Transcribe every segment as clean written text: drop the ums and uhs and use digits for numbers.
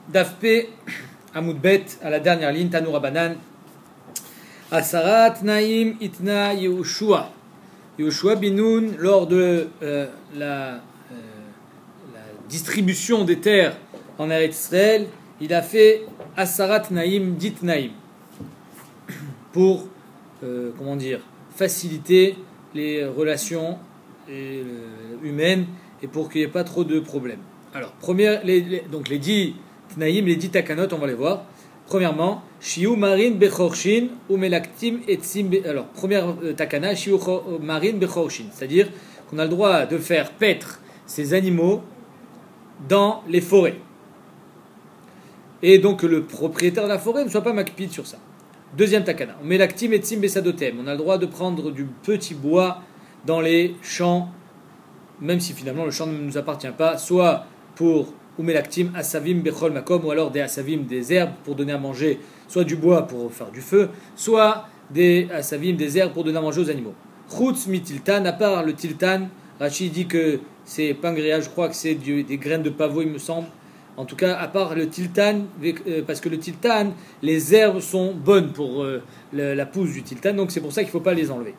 Dafpe, Amoudbet, à la dernière ligne, Tanoura Banan. Asarat Naim Itna Yehoshua. Yehoshua Binoun, lors de la distribution des terres en Eretz Israël, il a fait Asarat Naim Dit Naim pour faciliter les relations humaines et pour qu'il n'y ait pas trop de problèmes. Alors, donc les 10 Tnaïm, les 10 Takanot, on va les voir. Premièrement, Shiu Marin Bechorshin ou Melaktim Etzim. Alors, première Takana, Shiu Marin Bechorshin, c'est-à-dire qu'on a le droit de faire paître ces animaux dans les forêts. Et donc que le propriétaire de la forêt ne soit pas makpid sur ça. Deuxième Takana, Melaktim Etzim Besadotem. On a le droit de prendre du petit bois dans les champs, même si finalement le champ ne nous appartient pas, soit pour Umelaktim Asavim Bechol Makom, ou alors des Asavim, des herbes pour donner à manger, soit du bois pour faire du feu, soit des Asavim, des herbes pour donner à manger aux animaux. Chutz mi tiltan, à part le tiltan, Rachid dit que c'est pancréas, je crois que c'est des graines de pavot, il me semble. En tout cas, à part le tiltan, parce que le tiltan, les herbes sont bonnes pour la pousse du tiltan, donc c'est pour ça qu'il ne faut pas les enlever.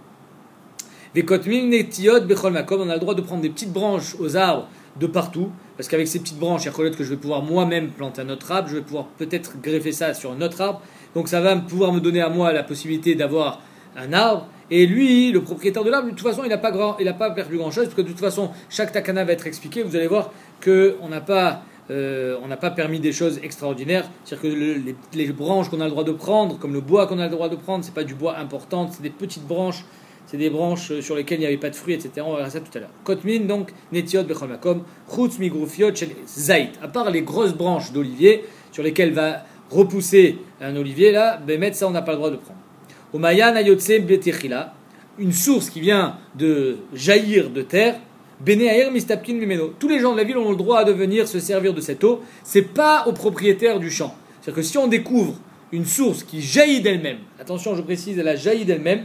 Vekotmin netiot bechol makom, on a le droit de prendre des petites branches aux arbres de partout, parce qu'avec ces petites branches, il y a que je vais pouvoir moi-même planter un autre arbre, je vais pouvoir peut-être greffer ça sur un autre arbre, donc ça va pouvoir me donner à moi la possibilité d'avoir un arbre, et lui, le propriétaire de l'arbre, de toute façon, il n'a pas perdu grand-chose, parce que de toute façon, chaque takana va être expliqué, vous allez voir qu'on n'a pas permis des choses extraordinaires, c'est-à-dire que les branches qu'on a le droit de prendre, comme le bois qu'on a le droit de prendre, c'est pas du bois important, c'est des petites branches, c'est des branches sur lesquelles il n'y avait pas de fruits, etc. On verra ça tout à l'heure. Kotmin, donc, netiot bechol makom, chutz migroufiot shel zait. À part les grosses branches d'olivier sur lesquelles va repousser un olivier, là, bemet, ça on n'a pas le droit de prendre. Umayan ayotse betichila, une source qui vient de jaillir de terre, bene aer mistapkin mimeno. Tous les gens de la ville ont le droit de venir se servir de cette eau. C'est pas au propriétaire du champ. C'est-à-dire que si on découvre une source qui jaillit d'elle-même, attention, je précise, elle a jailli d'elle-même.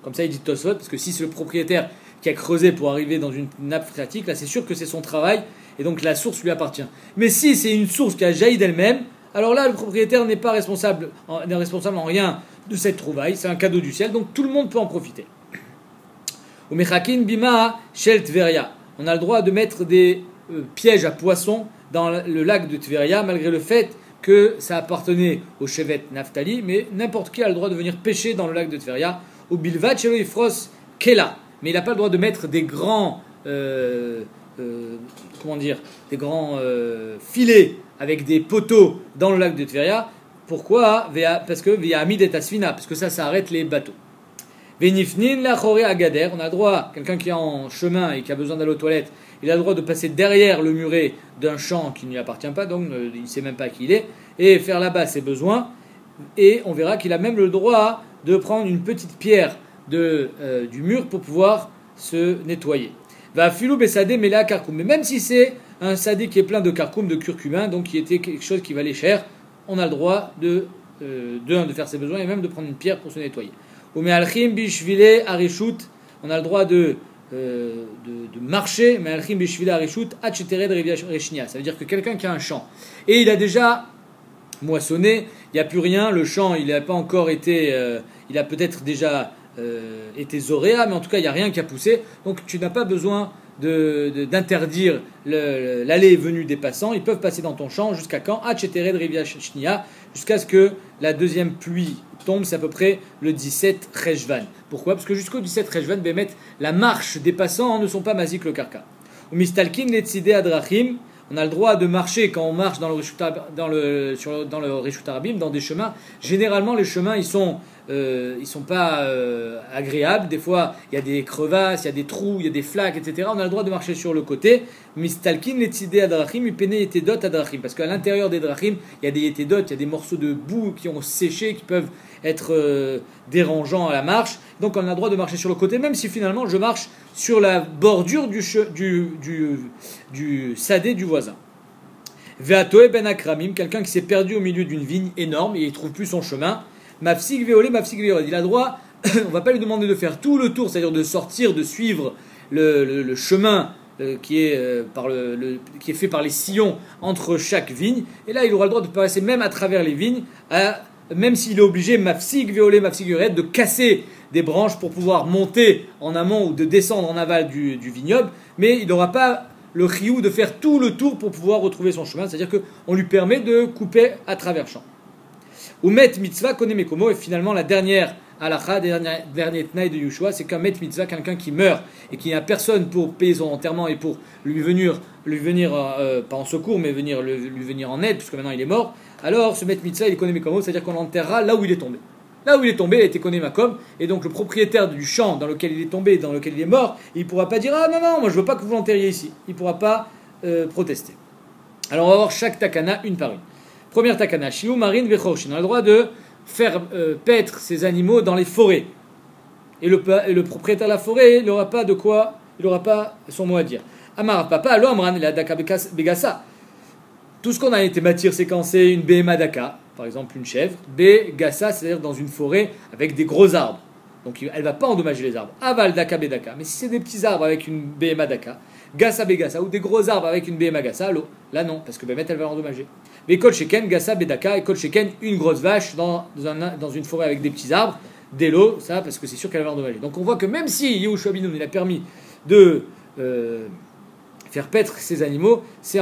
Comme ça, il dit Tosfot, parce que si c'est le propriétaire qui a creusé pour arriver dans une nappe phréatique, là, c'est sûr que c'est son travail, et donc la source lui appartient. Mais si c'est une source qui a jailli d'elle-même, alors là, le propriétaire n'est responsable en rien de cette trouvaille, c'est un cadeau du ciel, donc tout le monde peut en profiter. Au Mechakin Bima Shel Tveria, on a le droit de mettre des pièges à poissons dans le lac de Tveria, malgré le fait que ça appartenait au Shevet Naphtali, mais n'importe qui a le droit de venir pêcher dans le lac de Tveria, ou Bilvat Shelo Ifros Kela, mais il n'a pas le droit de mettre des grands filets avec des poteaux dans le lac de Tveria. Pourquoi? Parce que via Amid et Asfina, parce que ça arrête les bateaux. Venifnin la choré agader, on a le droit, quelqu'un qui est en chemin et qui a besoin d'aller aux toilettes, il a le droit de passer derrière le muret d'un champ qui ne lui appartient pas, donc il ne sait même pas qui il est, et faire là-bas ses besoins, et on verra qu'il a même le droit de prendre une petite pierre du mur pour pouvoir se nettoyer. Va filou besade mela karkoum, mais même si c'est un sadé qui est plein de karkoum, de curcumin, donc qui était quelque chose qui valait cher, on a le droit de faire ses besoins et même de prendre une pierre pour se nettoyer. On a le droit de marcher, mais ça veut dire que quelqu'un qui a un champ et il a déjà moissonné, il n'y a plus rien, le champ il n'a pas encore été, il a peut-être déjà été zoréa, mais en tout cas il n'y a rien qui a poussé, donc tu n'as pas besoin d'interdire l'allée et venue des passants, ils peuvent passer dans ton champ jusqu'à quand? Jusqu'à ce que la deuxième pluie tombe, c'est à peu près le 17 Rejvan. Pourquoi? Parce que jusqu'au 17 Rejvan, Bémet, la marche des passants ne sont pas mazik le karka. Ou mistalkin letzide adrachim, on a le droit de marcher quand on marche dans le Reshut Arabim, dans des chemins. Généralement, les chemins, ils sont pas agréables. Des fois, il y a des crevasses, il y a des trous, il y a des flaques, etc. On a le droit de marcher sur le côté. Mistalkin letzide adrachim, upene yetedot adrachim. Parce qu'à l'intérieur des drachim, il y a des yetedot, il y a des morceaux de boue qui ont séché, qui peuvent être dérangeants à la marche. Donc on a le droit de marcher sur le côté, même si finalement je marche sur la bordure du sadé du voisin. Veatoe ben akramim, quelqu'un qui s'est perdu au milieu d'une vigne énorme et il ne trouve plus son chemin. Mafsik veolé, mafsik veolé. Il a le droit, on ne va pas lui demander de faire tout le tour, c'est-à-dire de sortir, de suivre le chemin qui est fait par les sillons entre chaque vigne. Et là, il aura le droit de passer même à travers les vignes, même s'il est obligé, mafsig violé, mafsig uret, de casser des branches pour pouvoir monter en amont ou de descendre en aval du vignoble. Mais il n'aura pas le chiyuv de faire tout le tour pour pouvoir retrouver son chemin. C'est-à-dire qu'on lui permet de couper à travers champs. Ou met mitzvah connaît mekomo. Et finalement, la dernière halakha, dernier tnaï de Yushua, c'est qu'un met mitzvah, quelqu'un qui meurt et qui n'a personne pour payer son enterrement et pour lui venir pas en secours, mais lui venir en aide, puisque maintenant il est mort, alors ce met mitzvah, il connaît mekomo, c'est-à-dire qu'on l'enterrera là où il est tombé. Là où il est tombé, il a été connu makom, et donc le propriétaire du champ dans lequel il est tombé, dans lequel il est mort, il ne pourra pas dire « Ah non, moi je veux pas que vous l'enterriez ici ». Il ne pourra pas protester. Alors on va voir chaque takana une par une. Première takana, shiu marin vechorshin. On a le droit de faire paître ces animaux dans les forêts. Et le propriétaire de la forêt, il n'aura pas de quoi, il n'aura pas son mot à dire. Amar papa, lo amran, la daka begasa. Tout ce qu'on a été matière séquencée, une BMA daka, par exemple une chèvre, begasa, c'est-à-dire dans une forêt avec des gros arbres. Donc elle ne va pas endommager les arbres. Aval daka bedaka. Mais si c'est des petits arbres avec une BMA daka, gasa begasa, ou des gros arbres avec une BMA gasa, là non, parce que Bémet elle va l'endommager. Mais kol sheken, gasa bedaka, et kol sheken, une grosse vache dans une forêt avec des petits arbres, des lots, ça, parce que c'est sûr qu'elle va endommager. Donc on voit que même si Yehoshua Binoun il a permis de faire paître ces animaux, c'est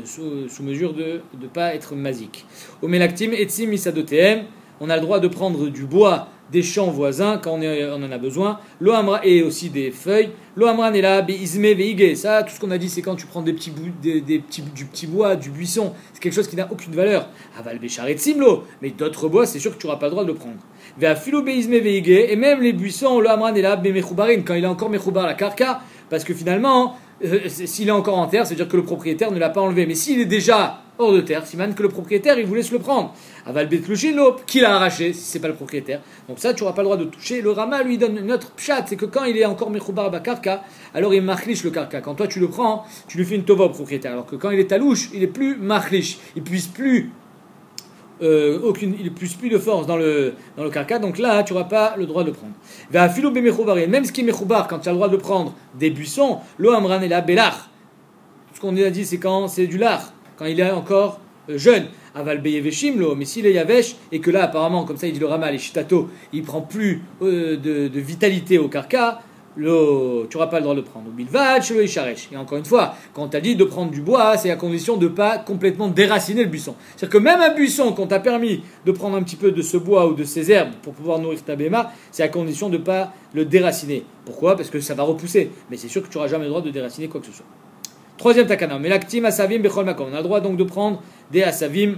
sous mesure de ne pas être mazik. Au melaktim, etzim misadotem, on a le droit de prendre du bois des champs voisins quand on en a besoin. Lo amra, et aussi des feuilles. Lo amran est là, izme veige. Ça, tout ce qu'on a dit, c'est quand tu prends du petit bois, du buisson. C'est quelque chose qui n'a aucune valeur. Aval becharet simlo. Mais d'autres bois, c'est sûr que tu n'auras pas le droit de le prendre. Vea filo beizme veige. Et même les buissons, lo amran est là, bemechoubarin. Quand il est encore mechoubar la karka, parce que finalement, s'il est encore en terre, c'est-à-dire que le propriétaire ne l'a pas enlevé. Mais s'il est déjà hors de terre, siman que le propriétaire, il vous laisse le prendre. Aval betlushin lo, qui l'a arraché, si c'est pas le propriétaire. Donc ça, tu n'auras pas le droit de toucher. Le Rama lui donne une autre pshat, c'est que quand il est encore mechoubar bakarka, alors il machlish le karka. Quand toi tu le prends, tu lui fais une tova au propriétaire. Alors que quand il est talouche, il est plus machlish. Il puise plus de force dans le karka, donc là tu n'auras pas le droit de le prendre. Même ce qui est mechoubar, quand tu as le droit de prendre des buissons, lo amran et la belach. Ce qu'on a dit, c'est quand c'est du lard, quand il est encore jeune. Aval beyeveshim lo, mais s'il est yavesh, et que là apparemment, comme ça il dit le Rama, les shitato, il prend plus de vitalité au karka, tu n'auras pas le droit de le prendre. Bilvad, le isharesh. Et encore une fois, quand on t'a dit de prendre du bois, c'est à condition de ne pas complètement déraciner le buisson. C'est-à-dire que même un buisson qu'on t'a permis de prendre un petit peu de ce bois ou de ces herbes pour pouvoir nourrir ta béma, c'est à condition de ne pas le déraciner. Pourquoi ? Parce que ça va repousser. Mais c'est sûr que tu n'auras jamais le droit de déraciner quoi que ce soit. Troisième takana, melaktim asavim bechol makom. On a le droit donc de prendre des asavim,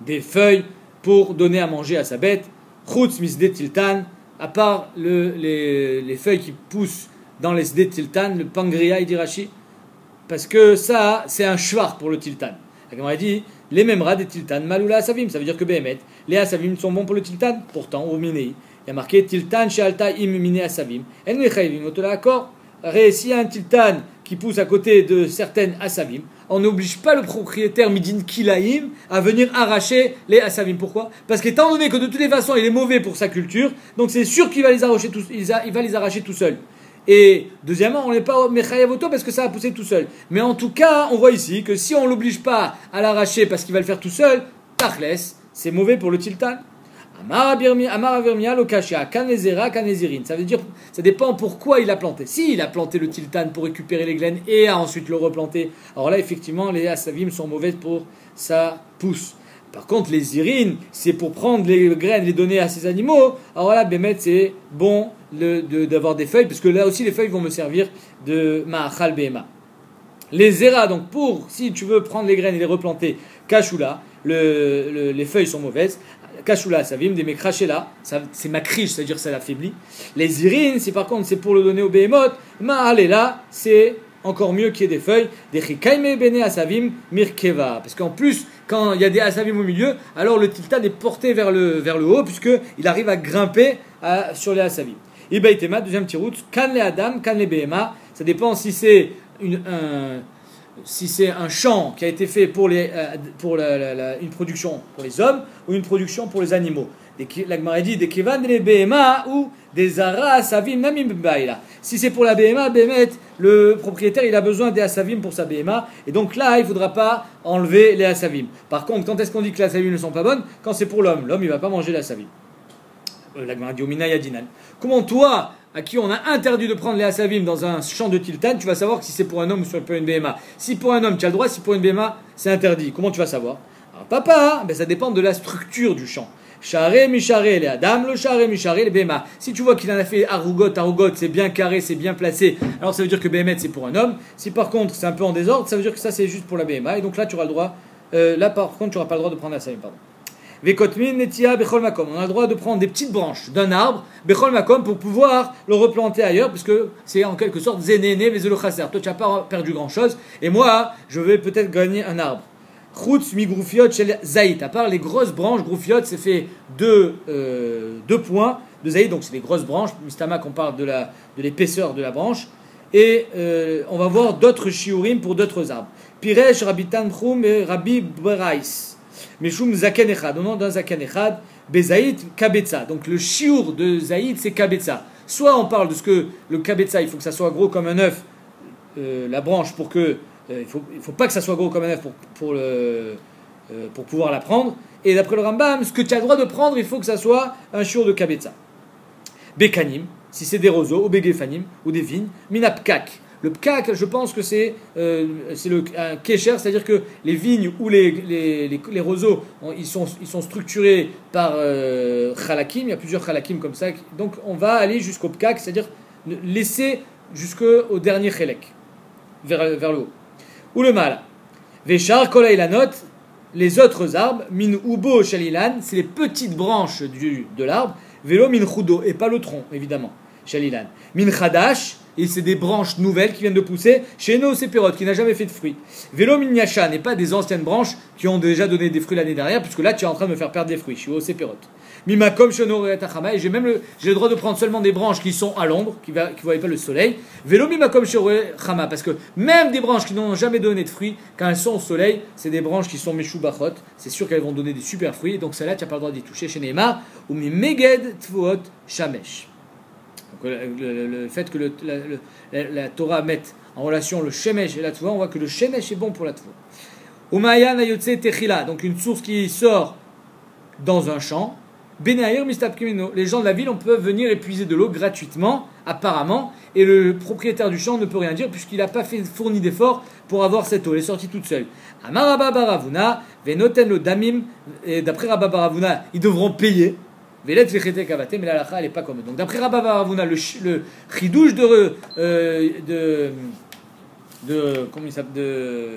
des feuilles pour donner à manger à sa bête. Chutz misde tiltan. À part les feuilles qui poussent dans les sdé tiltan, le pangria, il dit Rashi, parce que ça, c'est un shvar pour le tiltan. La Gemara dit, les mêmes rats des tiltan, maloula asavim, ça veut dire que Béhémet, les asavim sont bons pour le tiltan, pourtant, au minei, il y a marqué tiltan chez alta im miné asavim, en mechayvim, on te l'accord, s'il y a un tiltan qui pousse à côté de certaines asavim, on n'oblige pas le propriétaire midin kilaim à venir arracher les asavim. Pourquoi ? Parce qu'étant donné que de toutes les façons il est mauvais pour sa culture, donc c'est sûr qu'il va les arracher tout seul. Et deuxièmement, on n'est pas mechayev auto parce que ça va pousser tout seul. Mais en tout cas, on voit ici que si on l'oblige pas à l'arracher parce qu'il va le faire tout seul, tachles, c'est mauvais pour le tiltan. Amar Avermia Lokashia, Kanezera, Kanezirin. Ça veut dire, ça dépend pourquoi il a planté. Si il a planté le tiltan pour récupérer les graines et a ensuite le replanté, alors là, effectivement, les asavim sont mauvaises pour sa pousse. Par contre, les zirines, c'est pour prendre les graines, les donner à ces animaux. Alors là, Bémet, c'est bon d'avoir des feuilles, parce que là aussi, les feuilles vont me servir de Ma'achal Behema. Les zera, donc si tu veux prendre les graines et les replanter, Kashula, les feuilles sont mauvaises. Kashula, ça vient des mekrachela, c'est makrish, c'est-à-dire ça l'affaiblit. Les zirines, c'est pour le donner au behemoth. Ma'alela, c'est encore mieux qu'il y ait des feuilles. Des chikaime bene asavim mirkeva. Parce qu'en plus, quand il y a des asavim au milieu, alors le tiltan est porté vers le haut, puisqu'il arrive à grimper sur les asavim. Ibaitema, deuxième petit route, kan le adam, kan le behema. Ça dépend si c'est un champ qui a été fait pour une production pour les hommes ou une production pour les animaux. La Gemara dit des kevan des behema ou des ara asavim namim baila. Si c'est pour la behema, behemet, le propriétaire il a besoin des asavim pour sa behema, et donc là il ne faudra pas enlever les asavim. Par contre, quand est-ce qu'on dit que les asavim ne sont pas bonnes? Quand c'est pour l'homme. L'homme il ne va pas manger les asavim. La Gemara dit omina yadinan. Comment toi, à qui on a interdit de prendre les asavim dans un champ de tiltan, tu vas savoir que si c'est pour un homme ou si c'est pour une behema? Si pour un homme tu as le droit, si pour une behema c'est interdit. Comment tu vas savoir? Alors papa, ben, ça dépend de la structure du champ. Charé, micharé, les adam, le charé, micharé, les béma. Si tu vois qu'il en a fait arougot, c'est bien carré, c'est bien placé, alors ça veut dire que bémet c'est pour un homme. Si par contre c'est un peu en désordre, ça veut dire que ça c'est juste pour la béma. Et donc là tu auras le droit, là par contre tu n'auras pas le droit de prendre la saline, pardon. Vekotmin, netia, bechol makom. On a le droit de prendre des petites branches d'un arbre, bechol makom, pour pouvoir le replanter ailleurs, parce que c'est en quelque sorte zénéné, mais zélo chasser. Toi tu n'as pas perdu grand chose, et moi je vais peut-être gagner un arbre. Chutz mi groufiot shel zaït. À part les grosses branches, groufiot, c'est fait deux points de zaït, donc c'est des grosses branches. Mistama, qu'on parle de l'épaisseur de la branche. Et on va voir d'autres shiurim pour d'autres arbres. Piresh, Rabbi Tanchum et Rabbi Berais. Meshum zaken echad. Au nom d'un zaken echad, bezaït kabetza. Donc le shiur de zaït, c'est kabetza. Soit on parle de ce que le kabetza, il faut que ça soit gros comme un œuf, la branche, pour que il faut pas que ça soit gros comme un œuf pour pouvoir la prendre. Et d'après le Rambam, ce que tu as le droit de prendre, il faut que ça soit un shiur de kabetza. Bekanim, si c'est des roseaux, ou begefanim, ou des vignes. Minapkak. Le pkak, je pense que c'est un kécher, c'est-à-dire que les vignes ou les roseaux, ils sont structurés par chalakim. Il y a plusieurs chalakim comme ça. Donc on va aller jusqu'au pkak, c'est-à-dire laisser jusqu'au dernier chelek, vers le haut. Ou le mal. Veshar kol ilanot, les autres arbres, min ubo shalilan, c'est les petites branches de l'arbre, velo min chudo, et pas le tronc, évidemment, shalilan. Min chadash, et c'est des branches nouvelles qui viennent de pousser, chez nos sépirotes, qui n'a jamais fait de fruits. Velo min yashan, et pas des anciennes branches qui ont déjà donné des fruits l'année dernière, puisque là tu es en train de me faire perdre des fruits, je suis au sépirote. Mimakom shono etachama, et j'ai le droit de prendre seulement des branches qui sont à l'ombre, qui ne voient pas le soleil. Velo mimakom shono chama, parce que même des branches qui n'ont jamais donné de fruits, quand elles sont au soleil, c'est des branches qui sont meshubachot, c'est sûr qu'elles vont donner des super fruits, donc celle-là tu n'as pas le droit d'y toucher. Chez Neymar, ou mi meged tvuot shamesh. Donc le fait que la Torah mette en relation le shemesh et la tvuot, on voit que le shemesh est bon pour la tvuot. Umayan ayotse techila, donc une source qui sort dans un champ. Benaïr mistapkimino, les gens de la ville peuvent venir épuiser de l'eau gratuitement, apparemment, et le propriétaire du champ ne peut rien dire puisqu'il n'a pas fourni d'efforts pour avoir cette eau, elle est sortie toute seule. Amar Rabba Baravuna, venoten lo damim, et d'après Rabba Baravuna, ils devront payer. Velet vechete kavate, mais la lacha elle n'est pas comme eux. Donc d'après Rabba Baravuna, le chidouche comment il s'appelle, de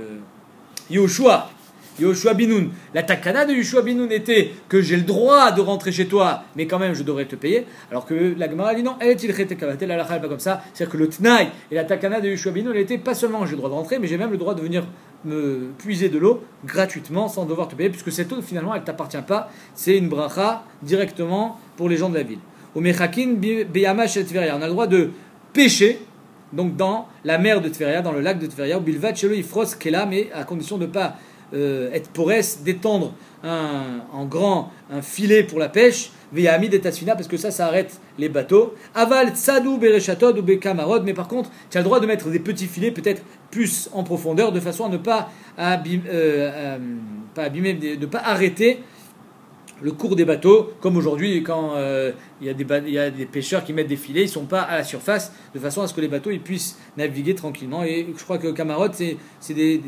Yoshua Binoun. La takana de Yoshua Binoun était que j'ai le droit de rentrer chez toi, mais quand même je devrais te payer. Alors que la Gemara dit non, elle est ilchete kavate, la lacha n'est pas comme ça. C'est-à-dire que le tnaï et la takana de Yoshua Binoun était pas seulement j'ai le droit de rentrer, mais j'ai même le droit de venir me puiser de l'eau gratuitement sans devoir te payer, puisque cette eau finalement elle t'appartient pas, c'est une bracha directement pour les gens de la ville. Au mechakin beyama shel Tveria, on a le droit de pêcher donc dans la mer de Tveria, dans le lac de Tveria, au bilvat shelo ifros kela, mais à condition de pas être porès, d'étendre un filet pour la pêche, veyami de tasfina, parce que ça arrête les bateaux. Aval tsadou berechatod ou bekamarod, mais par contre, tu as le droit de mettre des petits filets, peut-être plus en profondeur, de façon à ne pas abîmer, de pas arrêter le cours des bateaux, comme aujourd'hui quand il y a des pêcheurs qui mettent des filets, ils ne sont pas à la surface, de façon à ce que les bateaux ils puissent naviguer tranquillement. Et je crois que camarade, c'est des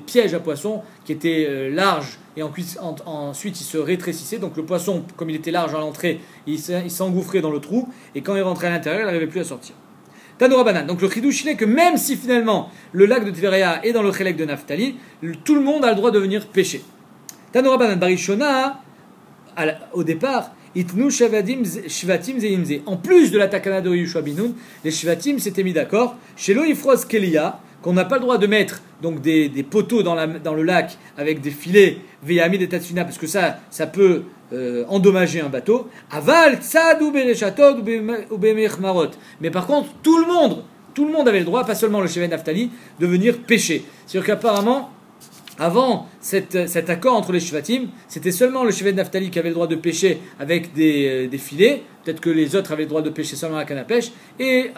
pièges à poissons qui étaient larges, et ensuite ils se rétrécissaient, donc le poisson, comme il était large à l'entrée, il s'engouffrait dans le trou, et quand il rentrait à l'intérieur, il n'arrivait plus à sortir. Tanoura Banan. Donc le chidouche il est que même si finalement le lac de Tveria est dans le chélek de Naphtali, tout le monde a le droit de venir pêcher. Tanoura Banan Barishona, au départ, itnu shvatim zeimze. En plus de la takana de Yoshua Binoun, les shvatim s'étaient mis d'accord. Chez l'oifros kelia, qu'on n'a pas le droit de mettre donc des poteaux dans le lac avec des filets veyami de tatsuna, parce que ça peut endommager un bateau. Aval tzadou berechatod ou bemechmarot. Mais par contre, tout le monde avait le droit, pas seulement le Shevet Naphtali, de venir pêcher. C'est-à-dire qu'apparemment, Avant cet accord entre les Shvatim, c'était seulement le Shevet Naphtali qui avait le droit de pêcher avec des filets. Peut-être que les autres avaient le droit de pêcher seulement à la canne à pêche. Et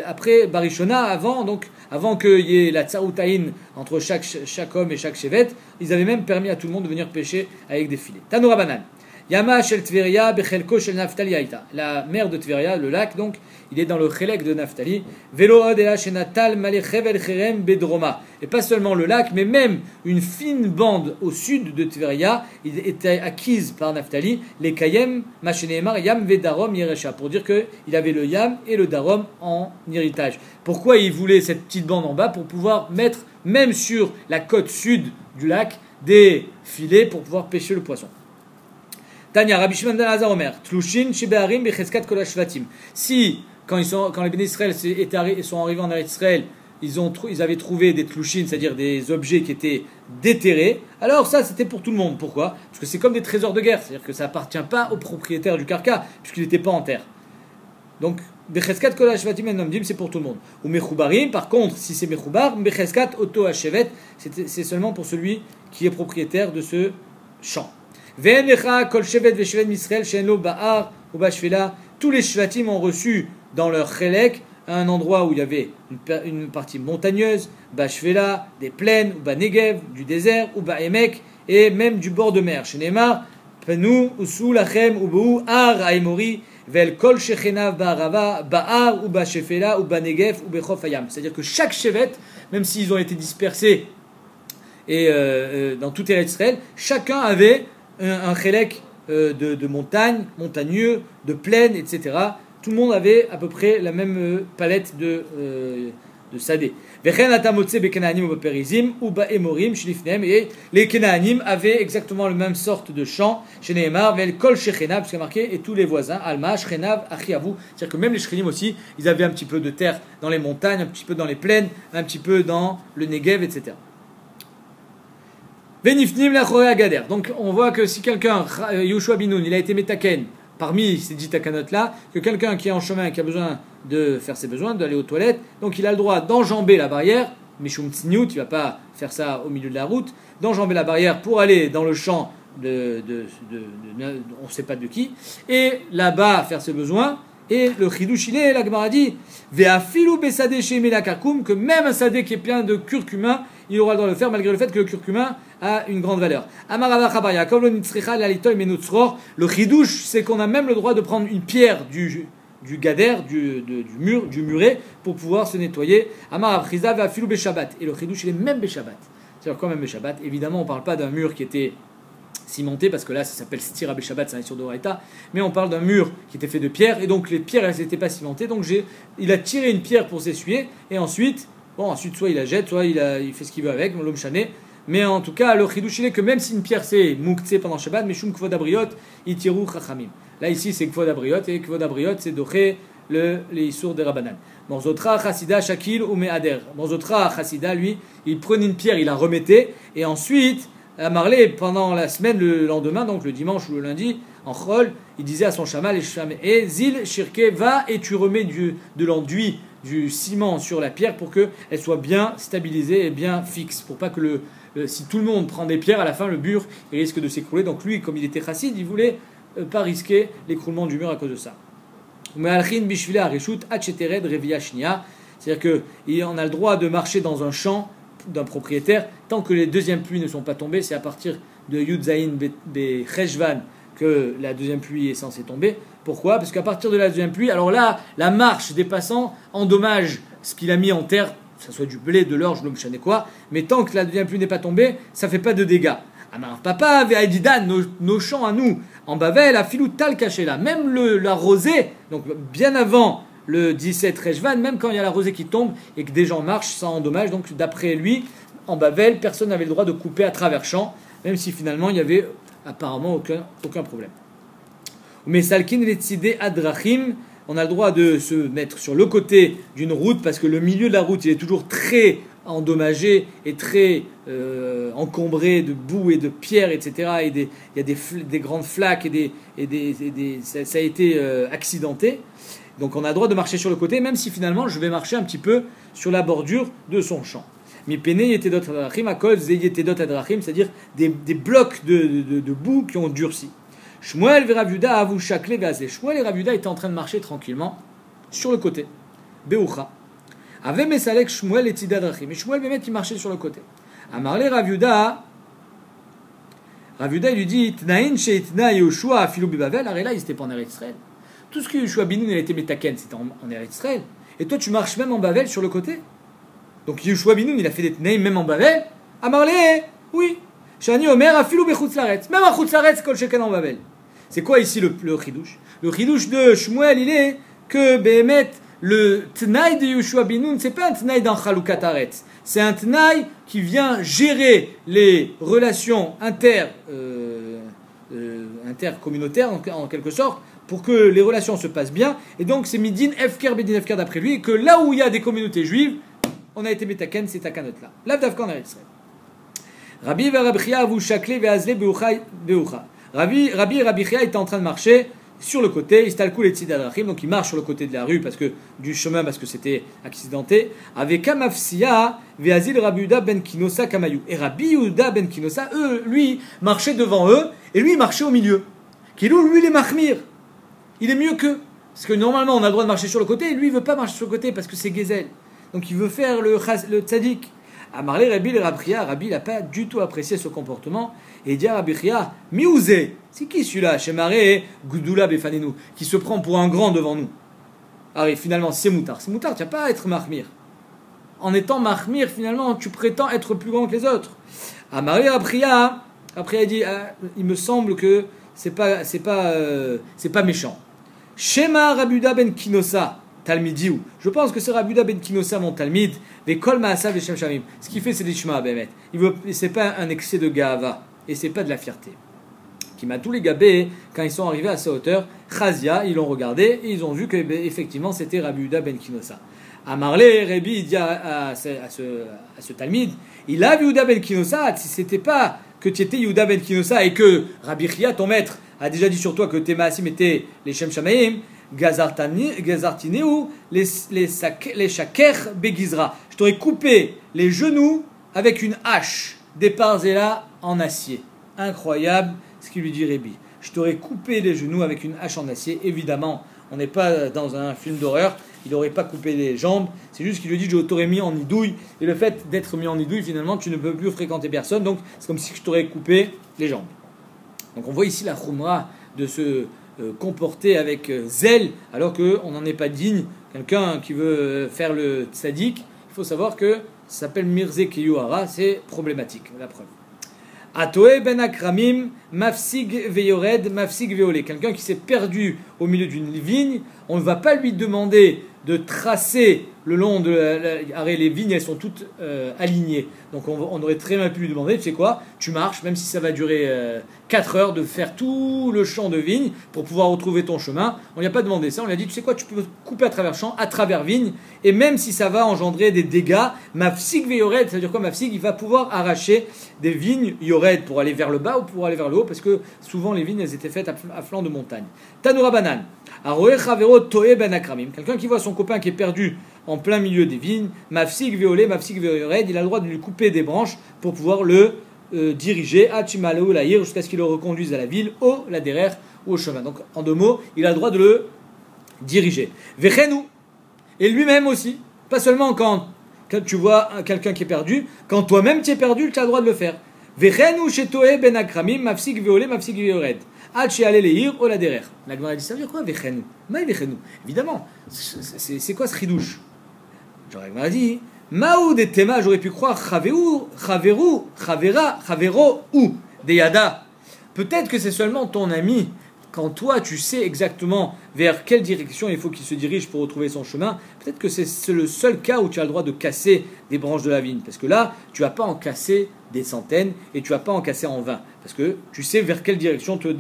après Barishona, avant qu'il y ait la Tsaroutaïn entre chaque homme et chaque Shevet, ils avaient même permis à tout le monde de venir pêcher avec des filets. Tanoura Banan. Yama shel Tveria bechelko shel Naphtali Aïta. La mer de Tveria, le lac, donc, il est dans le Chelek de Naphtali. Velo od ela shenatal malechevel cherem bedroma. Et pas seulement le lac, mais même une fine bande au sud de Tveria était acquise par Naphtali, les Kayem, Macheneemar, Yam vedarom yeresha. Pour dire qu'il avait le Yam et le Darom en héritage. Pourquoi il voulait cette petite bande en bas? Pour pouvoir mettre, même sur la côte sud du lac, des filets pour pouvoir pêcher le poisson. Tanya, Rabbi Shimon ben Elazar Omer, Tlushin Shebeharim becheskat kol hashvatim. Si, quand les bénis Israël sont arrivés en Eretz Israël, ils avaient trouvé des tlushin, c'est-à-dire des objets qui étaient déterrés, alors ça c'était pour tout le monde. Pourquoi? Parce que c'est comme des trésors de guerre, c'est-à-dire que ça appartient pas au propriétaire du karka, puisqu'il n'était pas en terre. Donc, becheskat kol hashvatim en nomdim, c'est pour tout le monde. Ou mechubarim, par contre, si c'est mechubar, becheskat oto hashevet, c'est seulement pour celui qui est propriétaire de ce champ. Tous les shvatim ont reçu dans leur chelek un endroit où il y avait une partie montagneuse, bashvela, des plaines, ou banegev, du désert, ou baemek, et même du bord de mer. Shenemar, penu, usu lachem, ubu, ar, aemori, vel kol shechenav ba'arava, ba'ar, ou bashefela, ou banegev, ou bechof ayam. C'est-à-dire que chaque chevet, même s'ils ont été dispersés et dans tout Eretz Israël, chacun avait un chélek de montagne, montagneux, de plaine, etc. Tout le monde avait à peu près la même palette de sadé. Et les Kenaanim avaient exactement la même sorte de champ. Chez Nehemar, Kol Shechena, puisqu'il y a marqué, et tous les voisins, Alma, Shechenav, Achiavu. C'est-à-dire que même les Shechenim aussi, ils avaient un petit peu de terre dans les montagnes, un petit peu dans les plaines, un petit peu dans le Negev, etc. Venifnim la Choré Agader. Donc on voit que si quelqu'un, Yoshua Binoun, il a été metaken parmi ces 10 takanot là, que quelqu'un qui est en chemin, qui a besoin de faire ses besoins, d'aller aux toilettes, donc il a le droit d'enjamber la barrière, Mishum Tsniout, il ne va pas faire ça au milieu de la route, d'enjamber la barrière pour aller dans le champ on ne sait pas de qui, et là-bas faire ses besoins. Et le chidouch, la Gemara dit, ve'afilu besadeh she'imela karkoum, que même un sadé qui est plein de curcuma, il aura le droit de le faire malgré le fait que le curcuma a une grande valeur. Le chidouch, c'est qu'on a même le droit de prendre une pierre du gader, du muret, pour pouvoir se nettoyer. Amar apriza ve'afilu beshabbat. Et le chidouch, il est même beshabbat. C'est-à-dire quand même beshabbat. Évidemment, on ne parle pas d'un mur qui était cimenté, parce que là ça s'appelle Stira Beshabbat, c'est un sur d'Oraita, mais on parle d'un mur qui était fait de pierre, et donc les pierres elles n'étaient pas cimentées, donc il a tiré une pierre pour s'essuyer, et ensuite soit il la jette, soit il fait ce qu'il veut avec, l'homme chané, mais en tout cas le chidouch il est que même si une pierre c'est mouktsé pendant Shabbat, mais shum kvod abriot, itiru chachamim. Là ici c'est kvod abriot, et kvod abriot c'est doché les issour des Rabbanan. Morzotra chassida shakil ou me'ader. Morzotra chassida lui, il prenait une pierre, il la remettait, et ensuite à Marley, pendant la semaine, le lendemain, donc le dimanche ou le lundi, en Chol, il disait à son chamal, et Zil, Shirke, va et tu remets de l'enduit, du ciment sur la pierre pour qu'elle soit bien stabilisée et bien fixe. Pour pas que si tout le monde prend des pierres, à la fin, le mur il risque de s'écrouler. Donc lui, comme il était chassid, il voulait pas risquer l'écroulement du mur à cause de ça. C'est-à-dire qu'on a le droit de marcher dans un champ d'un propriétaire, tant que les deuxièmes pluies ne sont pas tombées, c'est à partir de Yud Zayin Be Cheshvan que la deuxième pluie est censée tomber. Pourquoi? Parce qu'à partir de la deuxième pluie, alors là, la marche des passants endommage ce qu'il a mis en terre, que ce soit du blé, de l'orge, l'homme chané quoi, mais tant que la deuxième pluie n'est pas tombée, ça ne fait pas de dégâts. Amar Papa, Ve'adidan, nos champs à nous, en Bavel, à Filou Tal caché là, même la rosée, donc bien avant le 17 Rejvan, même quand il y a la rosée qui tombe et que des gens marchent sans endommage, donc d'après lui, en Bavel, personne n'avait le droit de couper à travers champs, même si finalement il n'y avait apparemment aucun problème. Mais Salkin Letzide Adrachim, on a le droit de se mettre sur le côté d'une route parce que le milieu de la route il est toujours très endommagé et très encombré de boue et de pierres, etc. Et il y a des grandes flaques ça a été accidenté. Donc on a le droit de marcher sur le côté, même si finalement je vais marcher un petit peu sur la bordure de son champ. Mipene yetedot adrachim, akol ze yetedot adrachim, c'est-à-dire des blocs de boue qui ont durci. Shmuel et Rav Yehuda avu shakle ve'azle. Shmuel et Rav Yehuda étaient en train de marcher tranquillement sur le côté. Beucha. Ave mesalek Shmuel et tida adrachim. Et Shmuel Bémet il marchait sur le côté. Amarle Rav Yehuda. Rav Yehuda il lui dit Tnaïn sheitna Yehoshua afilu bebavel. Alors là, ils n'étaient pas en Eretz Israël. Tout ce que Yehoshua bin Nun il était metaken, c'était en Eretz Israël. Et toi, tu marches même en Bavel sur le côté. Donc Yehoshua bin Nun, il a fait des Tnaïm même en Bavel. Amarle, oui. Shani Omer afilu bechutz laaretz. Même en chutz laaretz, kol sheken en Bavel. C'est quoi ici le chidouche? Le chidouche de Shmuel, il est que Béhémet, le Tnaï de Yehoshua bin Nun, c'est pas un Tnaï dans Chalukat Haaretz. C'est un Tnaï qui vient gérer les relations intercommunautaires en quelque sorte, pour que les relations se passent bien. Et donc c'est Midin Efker Bedin Efker d'après lui, et que là où il y a des communautés juives, on a été Metaken, c'est Takanot là. Lav Davka en Eretz Israël. Rabbi Rabbi avu shakle ve'azle beucha. Rabbi et Rabbi Chia étaient en train de marcher sur le côté, istalkou les tzidadrachim, donc ils marchent sur le côté de la rue du chemin parce que c'était accidenté. Avec Kamafsia, ve'azil Rabbi Yehuda ben Kinosa Kamayou. Et Rabbi Yehuda ben Kinosa, lui, marchait devant eux, et lui, il marchait au milieu. Kilou, lui, il est mahmir. Il est mieux qu'eux. Parce que normalement, on a le droit de marcher sur le côté, et lui, il veut pas marcher sur le côté parce que c'est Gezel. Donc il veut faire le tzaddik. Amarle Rabbi le Rabbi Chia, Rabbi n'a pas du tout apprécié ce comportement. Et il dit à Rabbi Chia, Miouzé, c'est qui celui-là, Shemare Goudoula Befanenu, qui se prend pour un grand devant nous. Alors finalement, c'est moutard. C'est moutard, tu n'as pas à être mahmir. En étant mahmir, finalement, tu prétends être plus grand que les autres. Amarle Rabbi Chia, après il dit, il me semble que c'est pas méchant. Shema Rabbi Yehuda ben Kinosa. Talmidiou. Je pense que c'est Rabbi Yehuda ben Kinosa, mon Talmid, des Kol Maasav et Shem Shamim. Ce qu'il fait, c'est des Shema Bémet. C'est pas un excès de Gahava, et c'est pas de la fierté. Qui m'a tous les gabés, quand ils sont arrivés à sa hauteur, Chazia, ils l'ont regardé, et ils ont vu que, effectivement, c'était Rabbi Yehuda ben Kinosa. Amarle, Rabbi dit à ce Talmid, il a vu Yehuda ben Kinosa, si c'était pas que tu étais Yehuda ben Kinosa, et que Rabbi Chia, ton maître, a déjà dit sur toi que tes Maasim étaient les Shem Shamayim, Gazartineu, les shaker begizra. Je t'aurais coupé les genoux avec une hache, des parzela en acier. Incroyable ce qu'il lui dit Rébi. Je t'aurais coupé les genoux avec une hache en acier. Évidemment, on n'est pas dans un film d'horreur. Il n'aurait pas coupé les jambes. C'est juste qu'il lui dit je t'aurais mis en idouille. Et le fait d'être mis en idouille, finalement, tu ne peux plus fréquenter personne. Donc, c'est comme si je t'aurais coupé les jambes. Donc, on voit ici la khumra de ce comporter avec zèle alors qu'on n'en est pas digne. Quelqu'un qui veut faire le tzaddik, il faut savoir que ça s'appelle Mirze Keyuhara, c'est problématique, la preuve. Atoe ben akramim, mafsig veyored, mafsig veolé. Quelqu'un qui s'est perdu au milieu d'une vigne, on ne va pas lui demander de tracer le long de les vignes, elles sont toutes alignées. Donc on aurait très mal pu lui demander, tu sais quoi, tu marches, même si ça va durer 4 heures, de faire tout le champ de vignes pour pouvoir retrouver ton chemin. On lui a pas demandé ça, on lui a dit, tu sais quoi, tu peux couper à travers champ, à travers vigne, et même si ça va engendrer des dégâts, mafsig veyored, ça veut dire quoi mafsig? Il va pouvoir arracher des vignes yored pour aller vers le bas ou pour aller vers le haut, parce que souvent les vignes, elles étaient faites à flanc de montagne. Tanoura banan. Quelqu'un qui voit son copain qui est perdu en plein milieu des vignes, mafsig veolé, mafsig veored, il a le droit de lui couper des branches pour pouvoir le diriger jusqu'à ce qu'il le reconduise à la ville, au la derrière ou au chemin. Donc en 2 mots, il a le droit de le diriger. Vechenu, et lui-même aussi, pas seulement quand tu vois quelqu'un qui est perdu, quand toi-même tu es perdu, tu as le droit de le faire. Vechenu shetoe ben akramim, mafsig veolé, mafsig veored. La Gemara dit, ça veut dire quoi, Vechenu? Maï Vechenu. Évidemment, c'est quoi ce chidouche? Genre, la Gemara dit, Maou de Tema, j'aurais pu croire, Chaveru, Chavera, Chavero, ou, Deyada. Peut-être que c'est seulement ton ami, quand toi tu sais exactement vers quelle direction il faut qu'il se dirige pour retrouver son chemin. Peut-être que c'est le seul cas où tu as le droit de casser des branches de la vigne. Parce que là, tu vas pas en casser des centaines et tu vas pas en casser en 20. Parce que tu sais vers quelle direction te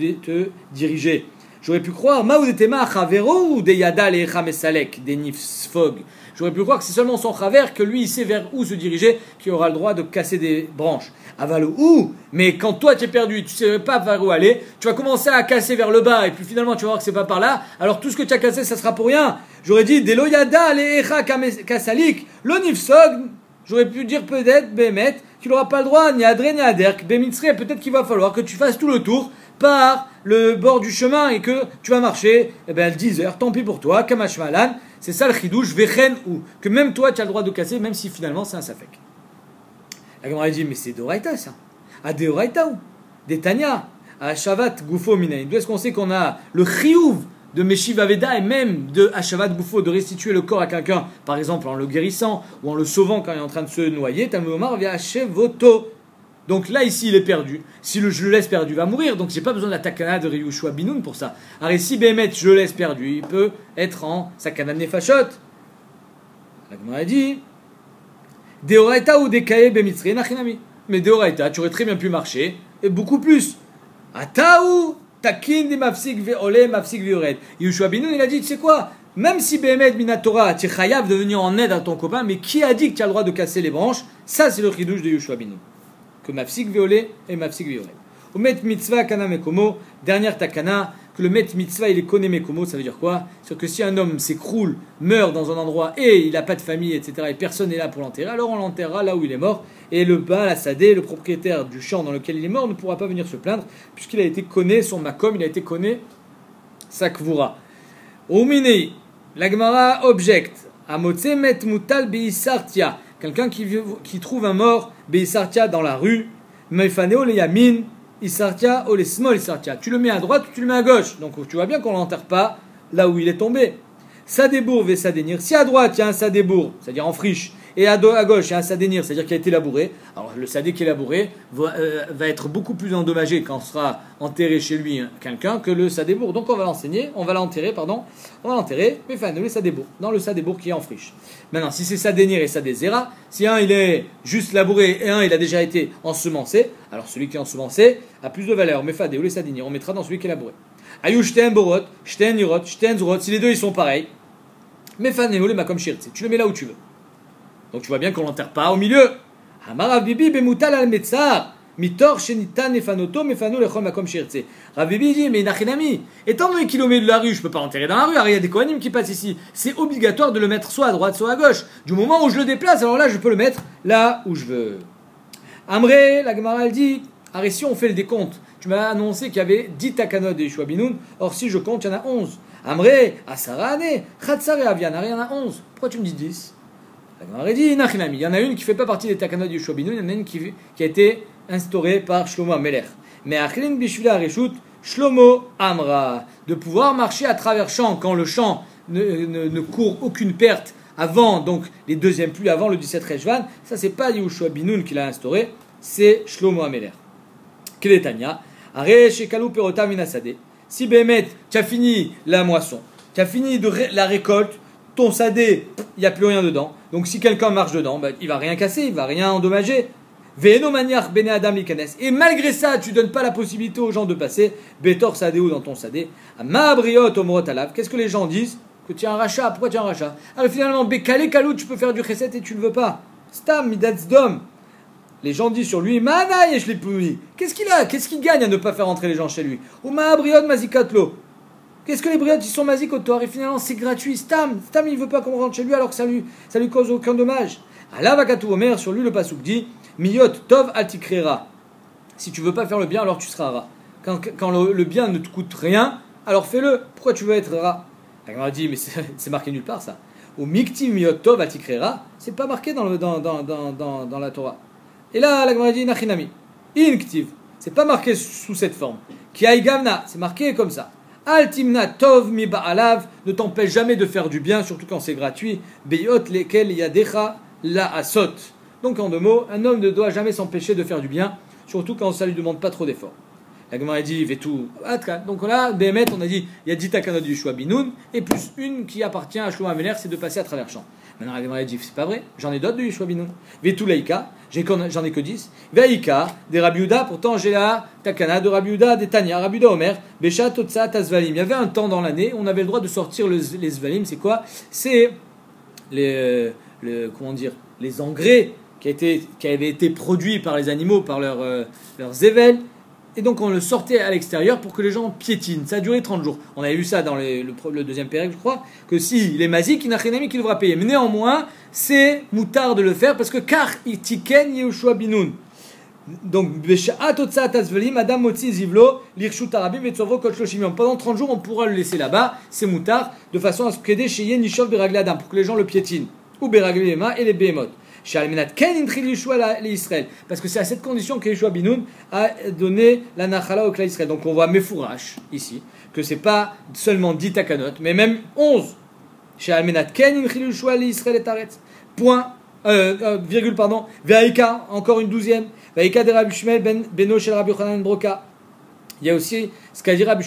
diriger. J'aurais pu croire, Maoudetema Chavero ou des Yada les Chamesalek, des Nifsfog. J'aurais pu croire que c'est seulement son Chaver que lui il sait vers où se diriger, qui aura le droit de casser des branches. Aval ou, mais quand toi tu es perdu, tu sais pas vers où aller, tu vas commencer à casser vers le bas et puis finalement tu vas voir que c'est pas par là, alors tout ce que tu as cassé ça sera pour rien. J'aurais dit, des Loyada les Echa Kasalik, le Nifsog, J'aurais pu dire peut-être, Bémet, tu n'auras pas le droit, ni à Adré, ni à Derk. Bémitzré, peut-être qu'il va falloir que tu fasses tout le tour par le bord du chemin et que tu vas marcher, 10 heures, tant pis pour toi, Kamash Malan, c'est ça le chidouche, Vechen ou, que même toi tu as le droit de casser, même si finalement c'est un safek. La Gemara dit, mais c'est d'Oraita ça. À d'Oraita ou des Tanya, à Shavat Goufo Minaïn. D'où est-ce qu'on sait qu'on a le chiyuv de Meshiv Aveda et même de Hashavat Goufo, de restituer le corps à quelqu'un, par exemple en le guérissant ou en le sauvant quand il est en train de se noyer, Talmud Omar via Shevoto. Donc là, ici, il est perdu. Si je le laisse perdu, il va mourir. Donc j'ai pas besoin de la takana de Riyushua Binoun pour ça. Alors si Bémet, je le laisse perdu, il peut être en sakana nefashot. La Gemara dit Deoraita ou Dekaye Bemitzri Nachinami. Mais Deoraita, tu aurais très bien pu marcher, et beaucoup plus. Ataou Takin de Mafsik Veole Mafsik Veored. Riyushua Binoun, il a dit, tu sais quoi, même si Bémet Minatora, tu es chayav de venir en aide à ton copain, mais qui a dit que tu as le droit de casser les branches? Ça, c'est le chidouche de Riyushua Binoun. Que mafsik violé et mafsik violé. Au met mitzvah kana mekomo, dernière takana, que le met mitzvah il est connaît mekomo, ça veut dire quoi? C'est que si un homme s'écroule, meurt dans un endroit et il n'a pas de famille, etc., et personne n'est là pour l'enterrer, alors on l'enterrera là où il est mort, et le Baal Assadé, le propriétaire du champ dans lequel il est mort, ne pourra pas venir se plaindre, puisqu'il a été connu son makom, il a été connu sa kvura. Umini, la Gemara objecte, amotse met mutal beisartia. Quelqu'un qui trouve un mort, Beisartia dans la rue, Meifaneo le Yamin, Isartia ou les small Isartia. Tu le mets à droite ou tu le mets à gauche. Donc tu vois bien qu'on ne l'enterre pas là où il est tombé. Sadebour ve Sadenir. Si à droite il y a un Sadebour, c'est-à-dire en friche, et à gauche il y a un Sadenir, c'est-à-dire qu'il a été labouré, alors le Sadé qui est labouré va être beaucoup plus endommagé quand on sera enterré chez lui quelqu'un que le Sadebour. Donc on va l'enterrer, mais enfin le Sadebour, dans le Sadebour qui est en friche. Maintenant, si c'est Sadenir et Sadezera, si un il est juste labouré et un il a déjà été ensemencé, alors celui qui est ensemencé a plus de valeur. Mais Fadé ou les Sadenir, on mettra dans celui qui est labouré. Ayou Shten Borot, Shten Nirot, Shten Zrot, si les deux ils sont pareils, mais Fadé ou les Makom Shirtse, tu le mets là où tu veux. Donc tu vois bien qu'on l'enterre pas au milieu. Amar Bibi bemutal al metzar. Mitor shenita nefanoto mefano lechol makom shirtse. Rav Bibi dit, mais nachinami, étant donné qu'il est au milieu de la rue, je peux pas l'enterrer dans la rue, alors il y a des kohanim qui passent ici. C'est obligatoire de le mettre soit à droite, soit à gauche. Du moment où je le déplace, alors là je peux le mettre là où je veux. Amré, la Gemara elle dit, alors si on fait le décompte, tu m'as annoncé qu'il y avait 10 takanot de Yeshua Binoun, or si je compte, il y en a 11. Amré, Asarane, Khatsare Aviana, il y en a 11. Pourquoi tu me dis 10? La Gemara dit, nachinami, il y en a une qui fait pas partie des takanot de Yeshua Binoun, il y en a une qui a été instauré par Shlomo Amelech. Mais Achlin Bishvila Reshut, Shlomo Amra, de pouvoir marcher à travers champ quand le champ ne court aucune perte avant, donc les deuxièmes pluies avant le 17 Rejvan, ça c'est pas Yehoshua Binoun qui l'a instauré, c'est Shlomo Amelech. Keletania, Are Shekalu Perota Minasade. Si Bémet, tu as fini la moisson, tu as fini de la récolte, ton sadé, il n'y a plus rien dedans. Donc si quelqu'un marche dedans, il va rien casser, il va rien endommager. Et malgré ça, tu donnes pas la possibilité aux gens de passer Betor Sadéou dans ton Sadé. Ma'abriot omrot alav. Qu'est-ce que les gens disent? Que tu es un rachat. Pourquoi tu es un rachat? Alors finalement, Bekale Kalou, tu peux faire du chesed et tu ne veux pas. Stam midatz dom. Les gens disent sur lui, Manaï et je l'ai puni. Qu'est-ce qu'il a? Qu'est-ce qu'il gagne à ne pas faire entrer les gens chez lui? Ou Ma'abriot mazikatlo. Qu'est-ce que les briottes, ils sont mazikotoires et finalement c'est gratuit. Stam il veut pas qu'on rentre chez lui alors que ça lui cause aucun dommage. Allah vakatou omer, sur lui le pasouk dit, Miyot tov altikrera. Si tu veux pas faire le bien, alors tu seras rat. Quand le bien ne te coûte rien, alors fais-le. Pourquoi tu veux être rat? La Gemara dit, mais c'est marqué nulle part ça. Ou miktiv miyot tov altikrera, c'est pas marqué dans la Torah. Et là, la Gemara dit, nachinami. Inktiv, c'est pas marqué sous cette forme. Ki gavna, c'est marqué comme ça. Altimna tov mi ba'alav, ne t'empêche jamais de faire du bien, surtout quand c'est gratuit. Beyot lekel yadecha la asot. Donc en 2 mots, un homme ne doit jamais s'empêcher de faire du bien, surtout quand ça ne lui demande pas trop d'efforts. La Gemara dit, Vetou, donc là, Bémet, on a dit, il y a 10 takanot du Yeshua Binoun, et plus une qui appartient à Shlomo Amelech, c'est de passer à travers champ. Maintenant la Gemara dit, c'est pas vrai, j'en ai d'autres du Yeshua Binoun. Vetou laïka, j'en ai que 10. Veïka, des Rabbi Yehuda, pourtant j'ai la takana de Rabbi Yehuda, des Tanya, Rabbi Yehuda Omer, Besha Totsa Tazvalim. Il y avait un temps dans l'année, on avait le droit de sortir les Zvalim, c'est quoi? C'est les engrais qui avaient été produits par les animaux, par leurs évels, et donc on le sortait à l'extérieur pour que les gens piétinent. Ça a duré 30 jours. On avait vu ça dans le deuxième période, je crois, que si les mazik, il n'a rien qui devra payer. Mais néanmoins, c'est moutard de le faire parce que car itiken Yehoshua Binoun. Donc, pendant 30 jours, on pourra le laisser là-bas, c'est moutard, de façon à ce que pour que les gens le piétinent. Ou Beraglema et les Behemoth. Parce que c'est à cette condition que Yeshua Binoun a donné la Nachala au clan Israël. Donc on voit Mefourash ici, que c'est pas seulement 10 takanot, mais même 11. Point, virgule, pardon. Ve'aika, encore une 12e. Ve'aika de Rabbi Shmuel beno shel Rabbi Yochanan Broka. Il y a aussi ce qu'a dit Rabbi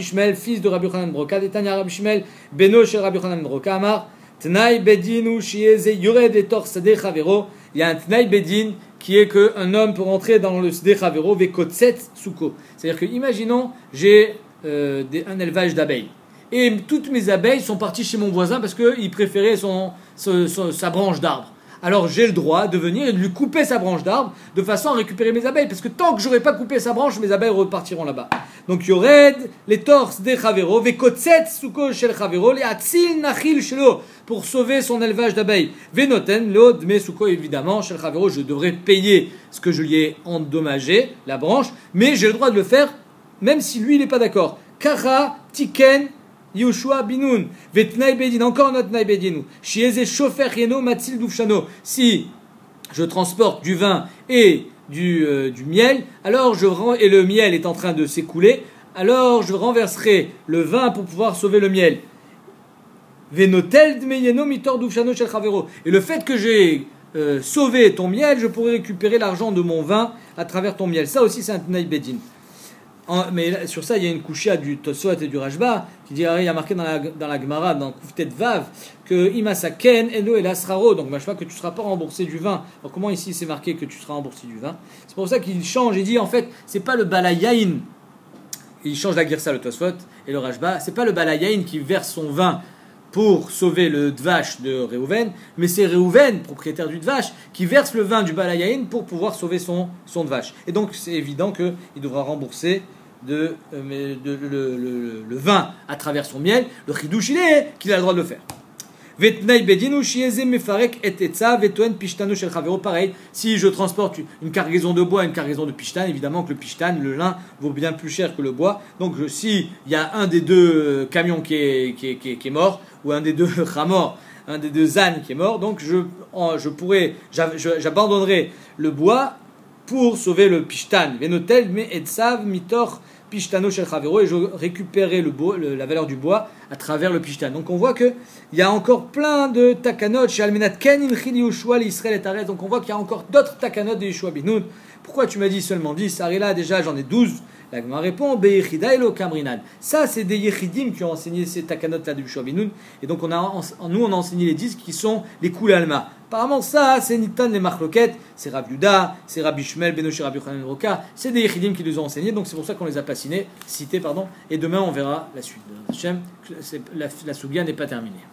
Shmuel, fils de Rabbi Yochanan Broka. Detanya Rabbi Shmuel beno shel Rabbi Yochanan Broka. Amar. Tnaï bedin ou shieze yored et tor sadeh chavero. Il y a un tnaï bedin qui est qu'un homme peut rentrer dans le sadeh chavero vekotset suko. C'est-à-dire que, imaginons, j'ai un élevage d'abeilles. Et toutes mes abeilles sont parties chez mon voisin parce qu'il préférait sa branche d'arbre. Alors j'ai le droit de venir et de lui couper sa branche d'arbre de façon à récupérer mes abeilles. Parce que tant que j'aurais pas coupé sa branche, mes abeilles repartiront là-bas. Donc yored les torses des chavero, vekotset suko shel chavero, les atzil nachil shelo, pour sauver son élevage d'abeilles. Venoten lo dme suko, évidemment, shel chavero, je devrais payer ce que je lui ai endommagé, la branche, mais j'ai le droit de le faire même si lui il n'est pas d'accord. Kara tiken Yehoshua Binoun, Vetnaï Bedin, encore notre Naï Bedinu, Shieze Shofer Yeno Matzil Doufchano. Si je transporte du vin et du miel, alors et le miel est en train de s'écouler, alors je renverserai le vin pour pouvoir sauver le miel. Venotel Dmeyeno Mitor Doufchano Shel Chavero. Et le fait que j'ai sauvé ton miel, je pourrai récupérer l'argent de mon vin à travers ton miel. Ça aussi, c'est un Naï Bedin. Mais sur ça, il y a une couchia du Tosot et du Rashba qui dit, il y a marqué dans la Gemara, dans Kouftet Vav, que Imasaken, Eno et Lasraro, donc que tu ne seras pas remboursé du vin. Alors comment ici c'est marqué que tu seras remboursé du vin? C'est pour ça qu'il change, il dit en fait, c'est pas le Balayain, il change la Girsa, le Tosot et le Rashba, c'est pas le Balayain qui verse son vin pour sauver le Dvash de Réhouven, mais c'est Réhouven, propriétaire du Dvash, qui verse le vin du Balayain pour pouvoir sauver son Dvash. Et donc c'est évident qu'il devra rembourser le vin à travers son miel. Le Chidouch, il est qu'il a le droit de le faire. Pareil, si je transporte une cargaison de bois, une cargaison de pishtan, évidemment que le pishtan, le lin, vaut bien plus cher que le bois. Donc si il y a un des deux camions qui est mort, ou un des deux ramors, un des deux ânes qui est mort, donc j'abandonnerai le bois pour sauver le pishtan. Venotel me etzav mitor pishtano shel chavero, et je récupérerai la valeur du bois à travers le pishtan. Donc on voit qu'il y a encore plein de takanot chez Almenat Ken Inchil Yehoshua l'Israël et Taret. Donc on voit qu'il y a encore d'autres takanot de Yehoshua Binoun. Pourquoi tu m'as dit seulement 10? Là déjà j'en ai 12. La Gemara répond Be'echida elo kamrinan. Ça c'est des yechidim qui ont enseigné ces takanot là de Yehoshua Binoun. Et donc nous on a enseigné les 10 qui sont les Kul Alma. Apparemment ça c'est Nitan les Machloket, c'est Rav Yuda, c'est Rabbi Shmuel beno shel Rabbi Yochanan Broka, c'est des yechidim qui les ont enseignés, donc c'est pour ça qu'on les a pas cités, et demain on verra la suite. La Sougia n'est pas terminée.